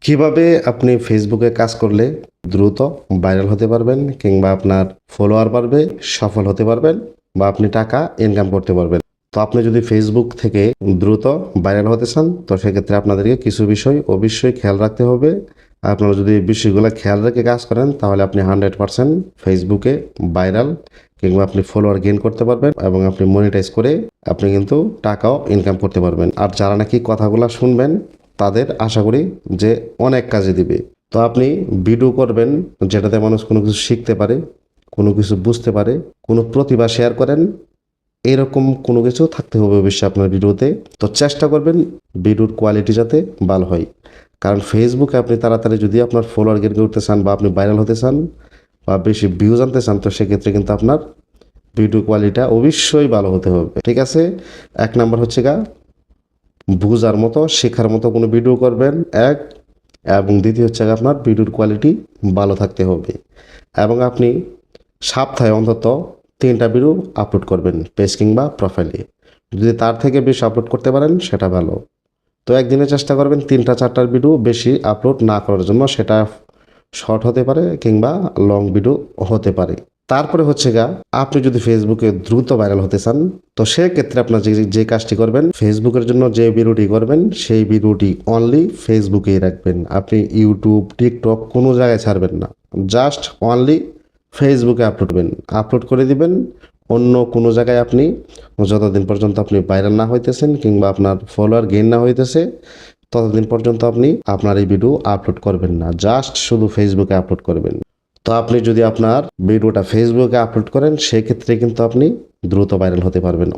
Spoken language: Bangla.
কিভাবে আপনি ফেসবুকে কাজ করলে দ্রুত ভাইরাল হতে পারবেন কিংবা আপনার ফলোয়ার বাড়বে, সফল হতে পারবেন বা আপনি টাকা ইনকাম করতে পারবেন। তো আপনি যদি ফেসবুক থেকে দ্রুত ভাইরাল হতে চান তো সেক্ষেত্রে আপনাদেরকে কিছু বিষয় অবশ্যই খেয়াল রাখতে হবে। আপনারা যদি এই বিষয়গুলো খেয়াল রেখে কাজ করেন তাহলে আপনি 100% ফেসবুকে ভাইরাল কিংবা আপনি ফলোয়ার গেইন করতে পারবেন এবং আপনি মনিটাইজ করে আপনি কিন্তু টাকাও ইনকাম করতে পারবেন। আর যারা নাকি কথাগুলো শুনবেন তাদের আশা করি যে অনেক কাজে দিবে। তো আপনি ভিডিও করবেন যেটাতে মানুষ কোনো কিছু শিখতে পারে, কোনো কিছু বুঝতে পারে, কোনো প্রতিভা শেয়ার করেন, এরকম কোনো কিছু থাকতে হবে অবশ্যই আপনার ভিডিওতে। তো চেষ্টা করবেন ভিডিওর কোয়ালিটি যাতে ভালো হয়। কারণ ফেসবুকে আপনি তাড়াতাড়ি যদি আপনার ফলোয়ার গেইন করতে চান বা আপনি ভাইরাল হতে চান বা বেশি ভিউজ আনতে চান তো সেক্ষেত্রে কিন্তু আপনার ভিডিও কোয়ালিটিটা অবশ্যই ভালো হতে হবে। ঠিক আছে? ১ নাম্বার হচ্ছে বুঝার মতো, শেখার মতো কোনো ভিডিও করবেন এক, এবং দ্বিতীয় হচ্ছে আপনার ভিডিওর কোয়ালিটি ভালো থাকতে হবে এবং আপনি সপ্তাহে অন্তত ৩টা ভিডিও আপলোড করবেন পেজ কিংবা প্রোফাইলে। যদি তার থেকে বেশি আপলোড করতে পারেন সেটা ভালো। তো একদিনে চেষ্টা করবেন ৩টা ৪টার ভিডিও বেশি আপলোড না করার জন্য, সেটা শর্ট হতে পারে কিংবা লং ভিডিও হতে পারে। তারপরে হচ্ছে আপনি যদি ফেসবুকে দ্রুত ভাইরাল হতে চান তো সেক্ষেত্রে আপনার যে কাজটি করবেন, ফেসবুকের জন্য যে ভিডিওটি করবেন সেই ভিডিওটি অনলি ফেসবুকেই রাখবেন। আপনি ইউটিউব, টিকটক কোনো জায়গায় ছাড়বেন না, জাস্ট অনলি ফেসবুকে আপলোড করে দিবেন। অন্য কোনো জায়গায় আপনি যতদিন পর্যন্ত আপনি ভাইরাল না হইতেছেন কিংবা আপনার ফলোয়ার গেইন না হইতেছে ততদিন পর্যন্ত আপনি আপনার এই ভিডিও আপলোড করবেন না, জাস্ট শুধু ফেসবুকে আপলোড করবেন। তো আপনি যদি আপনার ভিডিওটা ফেসবুকে আপলোড করেন সেক্ষেত্রে কিন্তু আপনি দ্রুত ভাইরাল হতে পারবেন।